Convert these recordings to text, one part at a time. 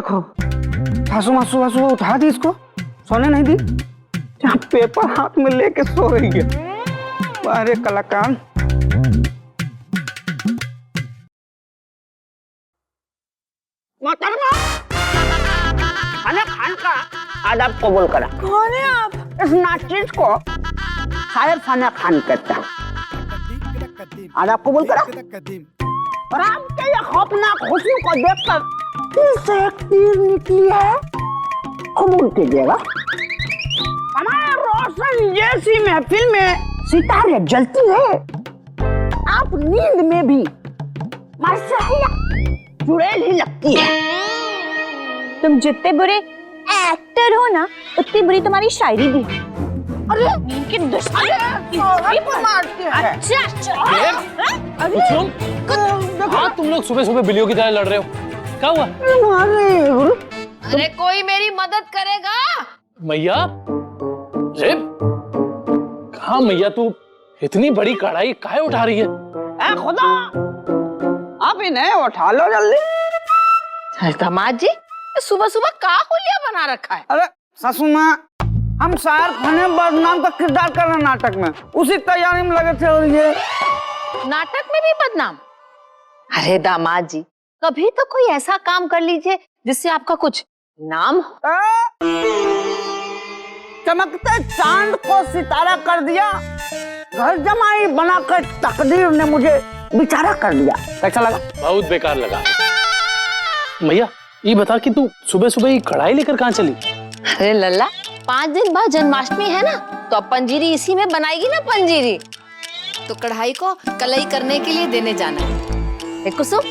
देखो सासू माँ सुबह सुबह उठा दी इसको, सोने नहीं दी, जहाँ पेपर हाथ में लेके सो रही है। अरे कलाकार। मोहतरमा, खाना खान का आदाब कबूल करा। कौन है आप? इस नाचीज को शायर खाना खान कहता है। आदाब कबूल करा। और आपके ये खौफनाक हुस्न को देखकर दिल से एक तीर निकली है, कबूल कीजिएगा। हमारे रोशन जैसी महफिल में सितारे जलती है, आप नींद में भी माशाअल्लाह चुड़ैल ही लगती है। तुम जितने बुरे एक्टर हो ना, उतनी बुरी तुम्हारी शायरी भी है। अरे की दुश्मन मारती है। अच्छा हाँ, तुम लोग सुबह सुबह बिल्लियों की तरह लड़ रहे हो, क्या हुआ? अरे कोई मेरी मदद करेगा? मैया, अरे कहाँ मैया, तू इतनी बड़ी कढ़ाई काहे उठा रही है? ए खुदा, आप इन्हें उठा लो जल्दी। दामाद जी, सुबह सुबह का हुलिया बना रखा है? अरे सासू माँ, हम शायर खाने बदनाम का किरदार कर रहे हैं नाटक में, उसी तैयारी में लगे थे। और ये नाटक में भी बदनाम? अरे दामाद जी, कभी तो कोई ऐसा काम कर लीजिए जिससे आपका कुछ नाम हो। चमकते चांद को सितारा कर दिया, घर जमाई बनाकर तकदीर ने मुझे बेचारा कर दिया। कैसा लगा? बहुत बेकार लगा। मैया, ये बता कि तू सुबह सुबह ये कढ़ाई लेकर कहाँ चली? अरे लल्ला, 5 दिन बाद जन्माष्टमी है ना, तो अब पंजीरी इसी में बनाएगी ना पंजीरी, तो कढ़ाई को कलई करने के लिए देने जाना है। कुसुम,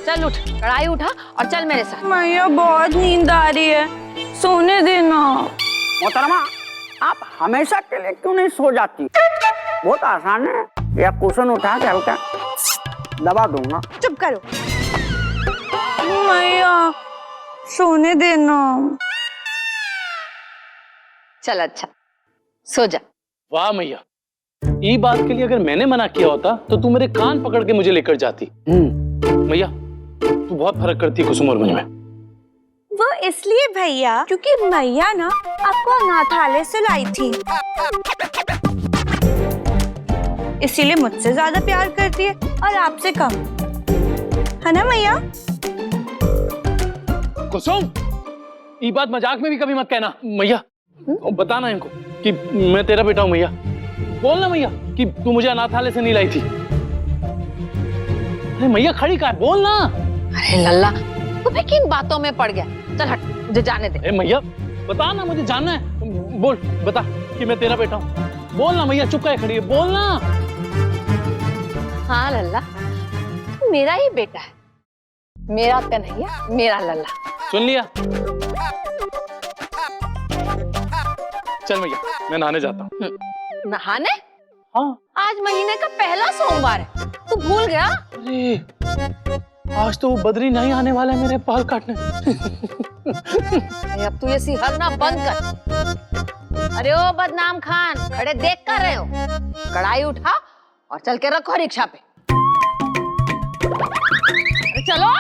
चल उठ, कढ़ाई उठा और चल मेरे साथ। मैया बहुत नींद आ रही है, सोने देना। मोहतरमा, आप हमेशा के लिए क्यों नहीं सो जाती? बहुत आसान है, या कुशन उठा के हल्का दबा दूंगा। चुप करो मैया, सोने देना। चल अच्छा, सो जा। वाह मैया, ये बात के लिए अगर मैंने मना किया होता तो तू मेरे कान पकड़ के मुझे लेकर जाती। मैया, तू बहुत फर्क करती है कुसुम और मुझ में। वो इसलिए भैया क्योंकि मैया ना आपको अनाथालय से लाई थी, इसीलिए मुझसे ज्यादा प्यार करती है और आपसे कम, है ना मैया? कुसुम, ये बात मजाक में भी कभी मत कहना। मैया, बताना इनको कि मैं तेरा बेटा हूँ। मैया, बोलना मैया कि तू मुझे अनाथालय से नहीं लाई थी। अरे मैया, खड़ी का है, बोलना। अरे लल्ला, तू भी किन बातों में पड़ गया? चल हट, मुझे जाने दे। अरे मैया, बता ना, मुझे जानना है। बोल, बता कि मैं तेरा बेटा हूँ। बोलना मैया, चुप काहे खड़ी है, बोलना। हाँ लल्ला, तू मेरा ही बेटा है, मेरा कन्हैया, मेरा लल्ला। सुन लिया? चल मैया, मैं नहाने जाता हूँ। नहाने? हाँ। आज महीने का पहला सोमवार है, तू भूल गया? अरे, आज तो वो बद्री नहीं आने वाला है मेरे बाल काटने। अब तू ये सिहरना बंद कर। अरे ओ बदनाम खान, खड़े देख कर रहे हो? कढ़ाई उठा और चल के रखो रिक्शा पे। अरे चलो।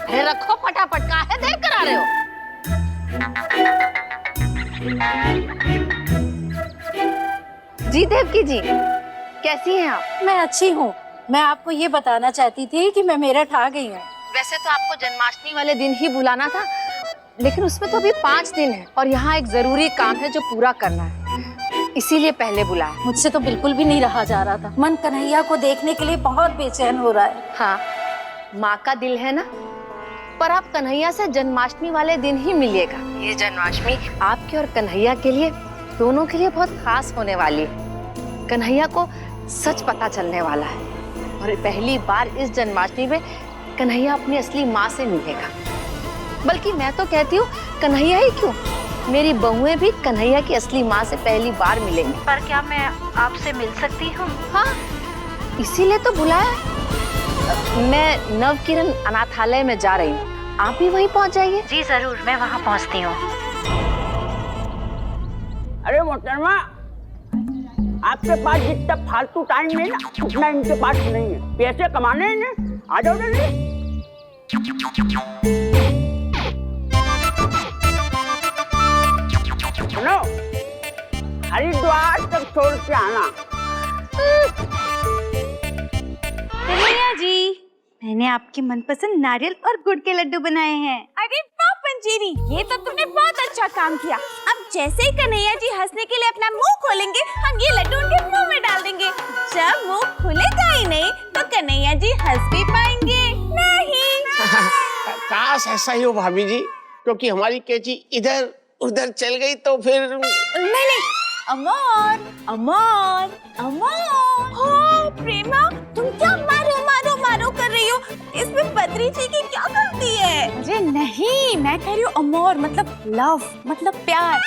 अरे रखो फटाफट, काहे देख कर आ रहे हो? जी देवकी जी, कैसी हैं आप? मैं अच्छी हूँ। मैं आपको ये बताना चाहती थी कि मैं मेरठ आ गई हूँ। वैसे तो आपको जन्माष्टमी वाले दिन ही बुलाना था, लेकिन उसमें तो अभी 5 दिन है और यहाँ एक जरूरी काम है जो पूरा करना है, इसीलिए पहले बुलाया। मुझसे तो बिल्कुल भी नहीं रहा जा रहा था। मन कन्हैया को देखने के लिए बहुत बेचैन हो रहा है। हाँ, माँ का दिल है ना, पर आप कन्हैया से जन्माष्टमी वाले दिन ही मिलिएगा। ये जन्माष्टमी आपके और कन्हैया के लिए, दोनों के लिए बहुत खास होने वाली है। कन्हैया को सच पता चलने वाला है और पहली बार इस जन्माष्टमी में कन्हैया अपनी असली माँ से मिलेगा। बल्कि मैं तो कहती हूँ, कन्हैया ही क्यों, मेरी बहुएं भी कन्हैया की असली माँ से पहली बार मिलेंगी। पर क्या मैं आपसे मिल सकती हूँ? हाँ, इसीलिए तो बुलाया। मैं नवकिरण अनाथालय में जा रही हूँ, आप भी वहीं पहुँच जाइए। जी जरूर, मैं वहाँ पहुँचती हूँ। अरे मोहतरमा, आपके पास जितना फालतू टाइम है ना उतना इनके पास नहीं है। पैसे कमाने हैं इन्हें। आ जाओ जल्दी। सुनो, हरिद्वार तक छोड़ के आना। कन्हैया जी, मैंने आपके मनपसंद नारियल और गुड़ के लड्डू बनाए हैं। अरे वाह पंजीरी, ये तो तुमने बहुत अच्छा काम किया। अब जैसे ही कन्हैया जी हंसने के लिए अपना मुंह खोलेंगे, हम ये लड्डू उनके मुंह में डाल देंगे। जब मुंह खुलेगा ही नहीं तो कन्हैया जी हंस भी पाएंगे नहीं। काश ऐसा ही हो भाभी जी, क्योंकि हमारी कैची इधर उधर चल गई तो फिर नहीं, अमर अमर अमर। हो प्रेमा, तुम क्या मारो मारो मारो कर रही हो? इसमें बद्री जी की क्या गलती है? अरे नहीं, मैं कह रही हूँ अमर मतलब लव, मतलब प्यार।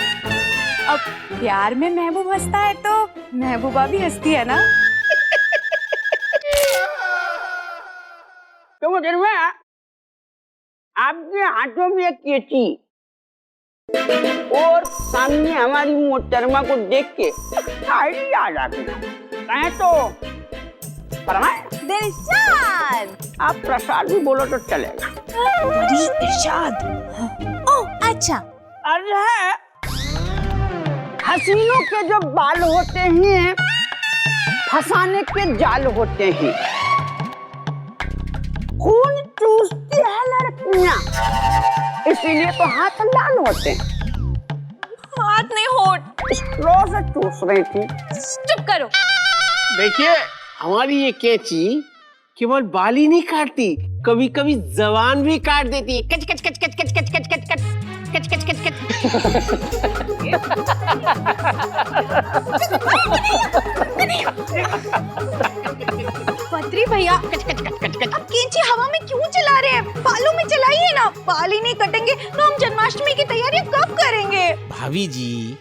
अब प्यार में महबूब हंसता है तो महबूबा भी हंसती है ना। तो वो दिन में आपके हाथों में एक कैची और सामने हमारी मोहतरमा को देख के आइडिया आ जाती है। कहें तो फरमाएं। दिलशाद। आप प्रसाद भी बोलो तो चलेगा। दिलशाद। ओह अच्छा। अरे हसीनों के जो बाल होते हैं फंसाने के जाल होते हैं। खून चूसती है लड़कियां, इसीलिए तो हाथ लाल होते हैं। हाथ नहीं, होठ। स्ट्रॉ से चूस रही थी। चुप करो। देखिए, हमारी ये कैची केवल बाल ही नहीं काटती, कभी कभी जबान भी काट देती है। कच कच कच कच कच कच कच कच कच कच कच कच कच। बद्री भैया, अब कैंची हवा में क्यों चला रहे हैं? बालों में चलाइए ना। बाल ही नहीं कटेंगे तो हम जन्माष्टमी की तैयारी कब करेंगे? भाभी जी,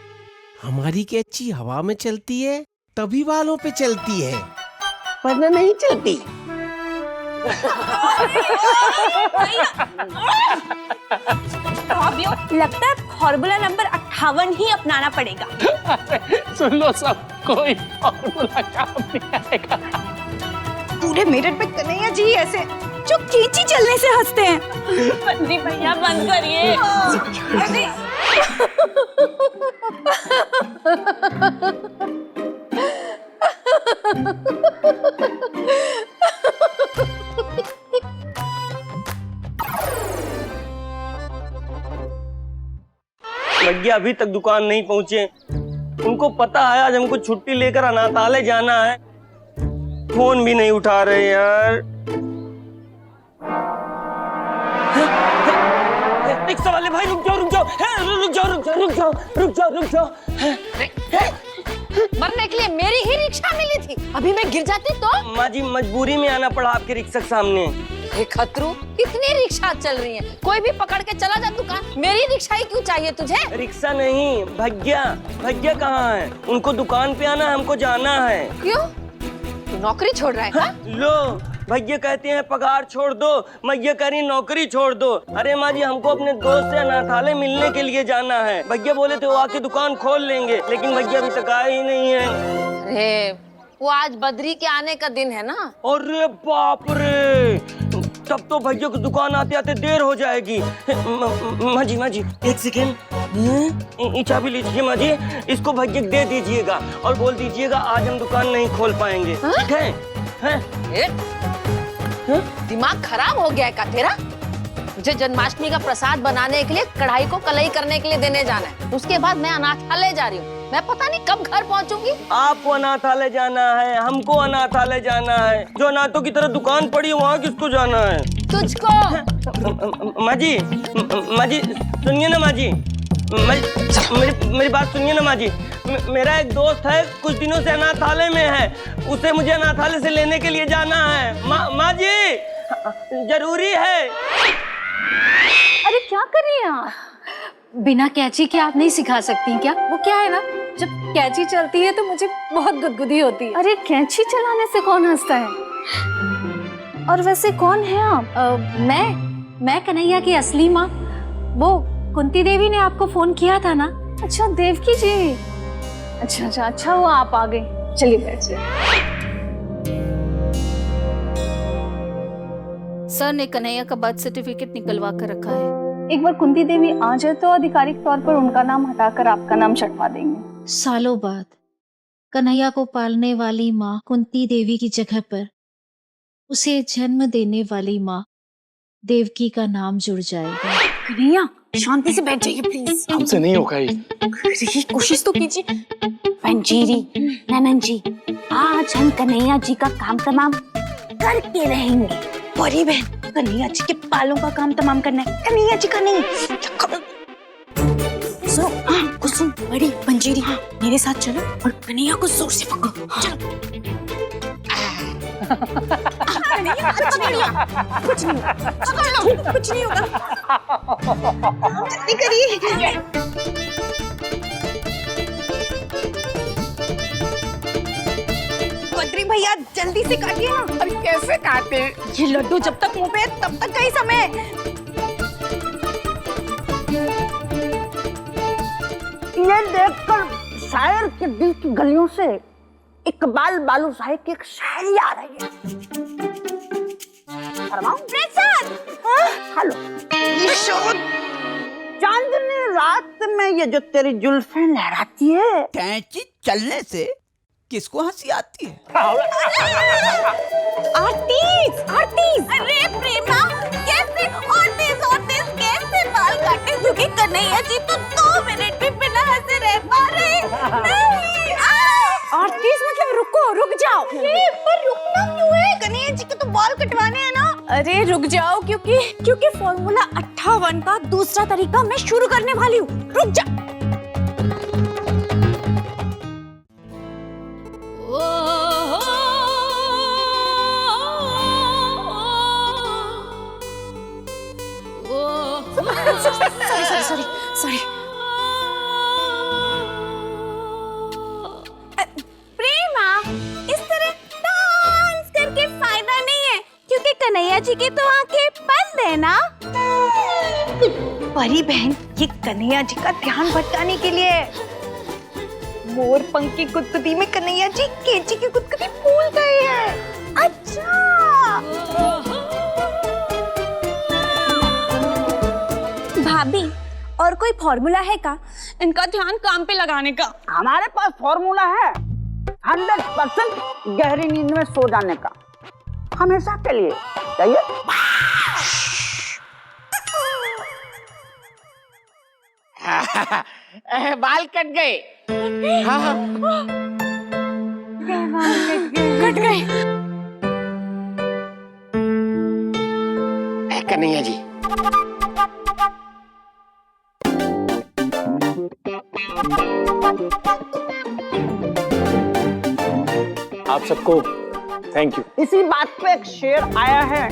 हमारी कैची हवा में चलती है तभी बालों पे चलती है, वरना नहीं चलती। लगता है फॉर्मूला नंबर 58 ही अपनाना पड़ेगा। सुन लो सब, कोई फॉर्मूला काम नहीं आएगा। पूरे मेरठ पे कन्हैया जी ऐसे जो कैंची चलने से हंसते हैं। बंदी भैया बंद करिए। अरे भैया अभी तक दुकान नहीं पहुंचे। उनको पता है आज हमको छुट्टी लेकर अनाथालय जाना है, फोन भी नहीं उठा रहे यार। रिक्शा वाले भाई रुक जाओ रुक जाओ रुक जाओ रुक जाओ रुक जाओ रुक जाओ रुक जाओ। मरने के लिए मेरी ही रिक्शा मिली थी, अभी मैं गिर जाती तो? माँ जी मजबूरी में आना पड़ा आपके रिक्शा के सामने। हे खतरू, इतनी रिक्शा चल रही है, कोई भी पकड़ के चला जा दुकान। मेरी रिक्शा ही क्यों चाहिए तुझे? रिक्शा नहीं, भैया। भैया कहाँ है? उनको दुकान पे आना, हमको जाना है। क्यों? तू नौकरी छोड़ रहा है क्या? लो, भैया कहते हैं पगार छोड़ दो, मैया कह रही नौकरी छोड़ दो। अरे माँ जी, हमको अपने दोस्त से अनाथालय मिलने के लिए जाना है। भैया बोले थे वो आके दुकान खोल लेंगे, लेकिन भैया अभी तक आए ही नहीं है। अरे वो आज बद्री के आने का दिन है ना। अरे बाप रे, तब तो भैया की दुकान आते आते देर हो जाएगी। माँ जी एक सेकेंड, चाबी लीजिए माँ जी, इसको भैया दे दीजिएगा और बोल दीजिएगा आज हम दुकान नहीं खोल पाएंगे। ठीक है? दिमाग खराब हो गया है क्या तेरा? मुझे जन्माष्टमी का प्रसाद बनाने के लिए कढ़ाई को कलई करने के लिए देने जाना है, उसके बाद मैं अनाथालय जा रही हूँ। मैं पता नहीं कब घर पहुँचूंगी। आपको अनाथालय जाना है, हमको अनाथालय जाना है। जो अनाथों की तरह दुकान पड़ी है वहाँ किसको जाना है? तुझको। माँ जी सुनिए ना माँ जी, मेरी बात सुनिए ना माँ जी। मेरा एक दोस्त है, कुछ दिनों से अनाथालय में है, उसे मुझे अनाथालय से लेने के लिए जाना है। माँ जी जरूरी है। अरे क्या कर रही हैं आप? बिना कैंची के आप नहीं सिखा सकती क्या? वो क्या है ना, जब कैंची चलती है तो मुझे बहुत गुदगुदी होती है। अरे कैंची चलाने से कौन हंसता है? और वैसे कौन है आप? मैं कन्हैया की असली माँ। वो कुंती देवी ने आपको फोन किया था ना? अच्छा देवकी जी। अच्छा हुआ आप आ गए। चलिए बैठ जाइए। सर ने कन्हैया का बर्थ सर्टिफिकेट निकलवा कर रखा है। एक बार कुंती देवी आ जाए तो आधिकारिक तौर पर उनका नाम हटाकर आपका नाम चढ़वा देंगे। सालों बाद कन्हैया को पालने वाली माँ कुंती देवी की जगह पर उसे जन्म देने वाली माँ देवकी का नाम जुड़ जाएगा। कन्हैया शांति से बैठ जाइए प्लीज। हमसे नहीं होगा ये। अरे कोशिश तो कीजिए। पंजीरी, ननन जी, आज हम कन्हैया जी का काम तमाम करके रहेंगे। परी बहन, कन्हैया जी के बालों का काम तमाम करना है, कन्हैया जी का नहीं। सुनो, कुसुम, बड़ी, पंजीरी, मेरे साथ चलो और कन्हैया को जोर से पकड़ो। चलो। कन्हैया, कुछ नहीं होगा, कुछ नहीं होगा, पकड़ लो, कुछ नहीं होगा। जल्दी करिए। बद्री भैया जल्दी से काटिए ना। अरे कैसे काटे? ये लड्डू जब तक मुंह पे है तब तक का ही समय है। ये देखकर शायर के दिल की गलियों से इकबाल बालूशाही की एक शायरी आ रही है। फरमाऊं? हेलो। चांदनी रात में ये जो तेरी जुल्फें लहराती है, कैंची चलने से किसको हंसी आती है? Artist, artist. अरे प्रेमा, कैसे आर्टिस्ट कैसे बाल काटे? क्योंकि कन्हैया जी तो 2 मिनट भी बिना हंसे रह पा रहे नहीं। आर्टिस्ट मतलब रुक जाओ। पर रुकना क्यों है? कन्हैया जी के तो बाल कटवाने हैं ना। अरे रुक जाओ, क्योंकि फॉर्मूला 58 का दूसरा तरीका मैं शुरू करने वाली हूँ। रुक जा। सॉरी। प्रेमा, इस तरह डांस करके फायदा नहीं है, क्योंकि कन्हैया जी की तो आंखें बंद है ना। परी बहन, ये कन्हैया जी का ध्यान भटकाने के लिए मोर पंख की गुदगुदी में कन्हैया जी कैंची की गुदगुदी भूल गए हैं। अच्छा, भाभी और कोई फॉर्मूला है का इनका ध्यान काम पे लगाने का? हमारे पास फॉर्मूला है 100% गहरी नींद में सो जाने का, हमेशा के लिए। चाहिए? बाल कट गए। हाँ। कट गए। कन्हैया जी, आप सबको थैंक यू। इसी बात पे एक शेर आया है।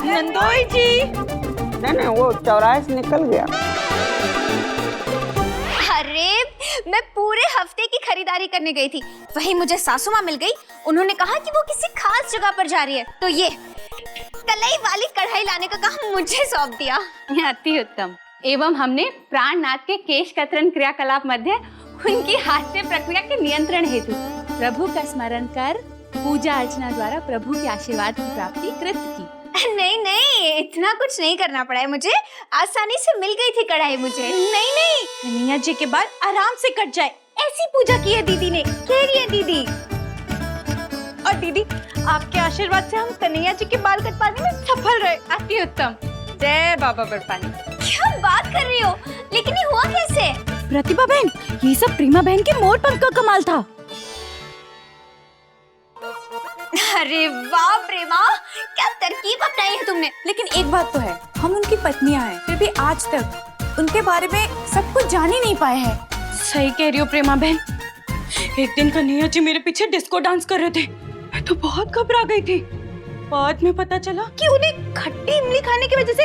नंदोई जी। नहीं, वो चौराहे से निकल गया। अरे मैं पूरे हफ्ते की खरीदारी करने गई थी, वहीं मुझे सासू माँ मिल गई। उन्होंने कहा कि वो किसी खास जगह पर जा रही है, तो ये कलाई वाली कढ़ाई लाने का काम मुझे सौंप दिया। अति उत्तम। एवं हमने प्राणनाथ के केश कतरन क्रियाकलाप मध्य उनकी हास्य प्रक्रिया के नियंत्रण हेतु प्रभु का स्मरण कर पूजा अर्चना द्वारा प्रभु के आशीर्वाद की प्राप्ति कृत की। नहीं, इतना कुछ नहीं करना पड़ा है मुझे, आसानी से मिल गई थी कढ़ाई मुझे। नहीं, कन्हैया जी के बाल आराम से कट जाए ऐसी पूजा की है दीदी ने। खेरिए दीदी। और दीदी, आपके आशीर्वाद से हम कन्हैया जी के बाल कटवाने में सफल रहे। अति उत्तम। जय बाबा बर्फानी। क्या बात कर रही हो? लेकिन ये हुआ कैसे? प्रतिभा बहन, ये सब प्रेमा बहन के मोर पंख का कमाल था। अरे वाह प्रेमा, क्या तरकीब अपनाई है तुमने। लेकिन एक बात तो है, हम उनकी पत्नियां हैं, फिर भी आज तक उनके बारे में सब कुछ जान ही नहीं पाए हैं। सही कह रही हो प्रेमा बहन। एक दिन कन्हैया जी मेरे पीछे डिस्को डांस कर रहे थे, मैं तो बहुत घबरा गई थी। बाद में पता चला कि उन्हें खट्टी इमली खाने की वजह से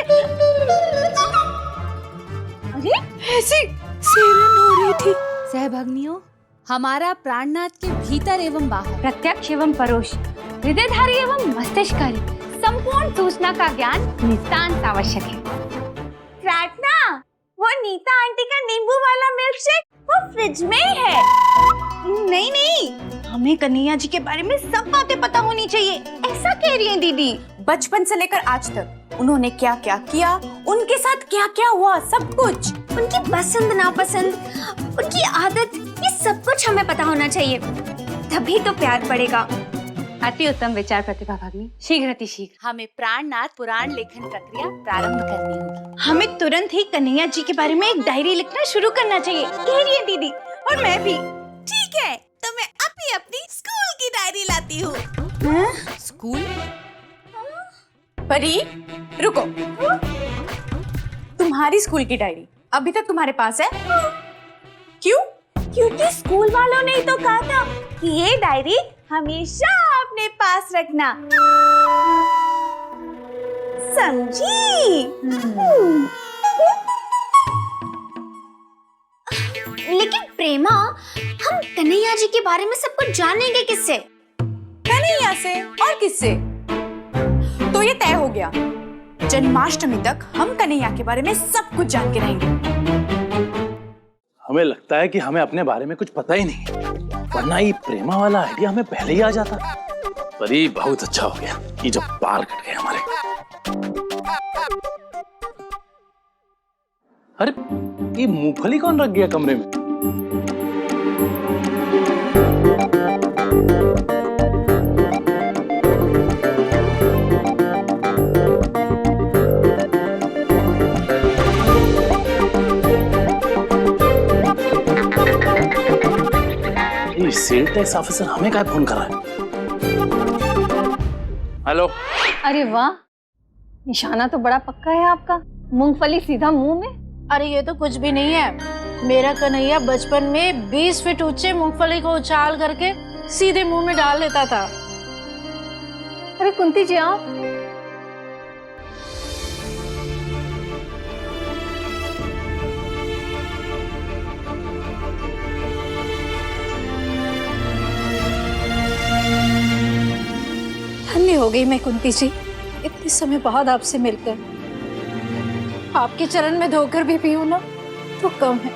अरे ऐसी सिरन हो रही थी। सहभागिनियों, हमारा प्राणनाथ के भीतर एवं बाहर, प्रत्यक्ष एवं परोक्ष, हृदयधारी एवं मस्तिष्ककारी संपूर्ण सूचना का ज्ञान नितांत आवश्यक है। प्रार्थना, वो नीता आंटी का नींबू वाला मिल्क शेक वो फ्रिज में ही है। नहीं, हमें कन्हैया जी के बारे में सब बातें पता होनी चाहिए, ऐसा कह रही हैं दीदी। बचपन से लेकर आज तक उन्होंने क्या क्या किया, उनके साथ क्या क्या हुआ, सब कुछ। उनकी पसंद नापसंद, उनकी आदत, ये सब कुछ हमें पता होना चाहिए, तभी तो प्यार पड़ेगा। अति उत्तम विचार प्रतिभा भगिनी। शीघ्र अतिशीघ्र हमें प्राणनाथ पुराण लेखन प्रक्रिया प्रारंभ करनी होगी। हमें तुरंत ही कन्हैया जी के बारे में एक डायरी लिखना शुरू करना चाहिए, कह रही है दीदी। और मैं भी। ठीक है, तो मैं अभी अपनी स्कूल की डायरी लाती हूँ। स्कूल? परी, रुको। तुम्हारी स्कूल की डायरी अभी तक तुम्हारे पास है? क्यों? क्योंकि स्कूल वालों ने ही तो कहा था कि ये डायरी हमेशा अपने पास रखना, समझी? लेकिन प्रेमा, हम कन्हैया जी के बारे में सब कुछ जानेंगे किससे? कन्हैया से और किससे? तो ये तय हो गया, जन्माष्टमी तक हम कन्हैया के बारे में सब कुछ जान के रहेंगे। हमें लगता है कि हमें अपने बारे में कुछ पता ही नहीं, वरना ये प्रेमा वाला आइडिया हमें पहले ही आ जाता। पर ये बहुत अच्छा हो गया, ये जो बाल कट गए हमारे। अरे ये मूंगफली कौन रख गया कमरे में? सेल टैक्स ऑफिसर हमें क्या फोन कर रहा है? हेलो। अरे वाह, निशाना तो बड़ा पक्का है आपका, मूंगफली सीधा मुंह में। अरे ये तो कुछ भी नहीं है, मेरा कन्हैया बचपन में 20 फीट ऊंचे मूंगफली को उछाल करके सीधे मुंह में डाल लेता था। अरे कुंती जी आप धन्य हो गई मैं कुंती जी, इतने समय बाद आपसे मिलकर। आपके चरण में धोकर भी पीऊं ना तो कम है।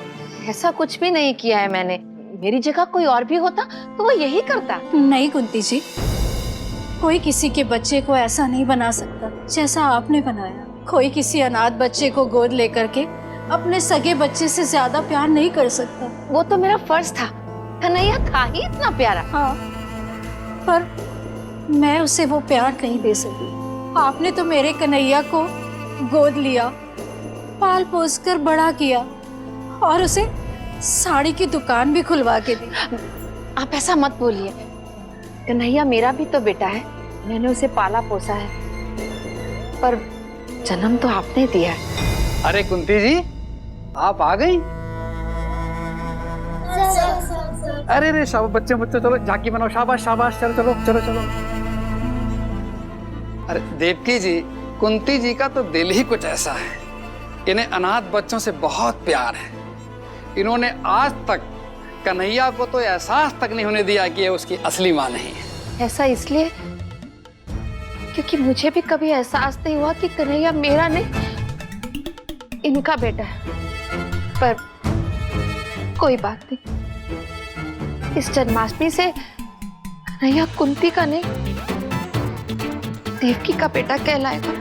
ऐसा कुछ भी नहीं किया है मैंने, मेरी जगह कोई और भी होता तो वो यही करता। नहीं कुंती जी, कोई किसी के बच्चे को ऐसा नहीं बना सकता जैसा आपने बनाया। कोई किसी अनाथ बच्चे को गोद लेकर के अपने सगे बच्चे से ज्यादा प्यार नहीं कर सकता। वो तो मेरा फर्ज था, कन्हैया था ही इतना प्यारा। हाँ, पर मैं उसे वो प्यार नहीं दे सकी। आपने तो मेरे कन्हैया को गोद लिया, पाल पोस कर बड़ा किया और उसे साड़ी की दुकान भी खुलवा के दी। आप ऐसा मत बोलिए, कन्हैया मेरा भी तो बेटा है, मैंने उसे पाला पोसा है, पर जन्म तो आपने दिया है। अरे कुंती जी, आप आ गई? अरे रे शाबाश बच्चे चलो झांकी बनाओ, शाबाश शाबाश, चलो चलो चलो चलो। अरे देवकी जी, कुंती जी का तो दिल ही कुछ ऐसा है, इन्हें अनाथ बच्चों से बहुत प्यार है। इन्होंने आज तक कन्हैया को तो एहसास तक नहीं होने दिया कि ये उसकी असली माँ नहीं है। ऐसा इसलिए क्योंकि मुझे भी कभी एहसास नहीं हुआ कि कन्हैया मेरा नहीं, इनका बेटा है। पर कोई बात नहीं, इस जन्माष्टमी से कन्हैया कुंती का नहीं, देवकी का बेटा कहलाएगा।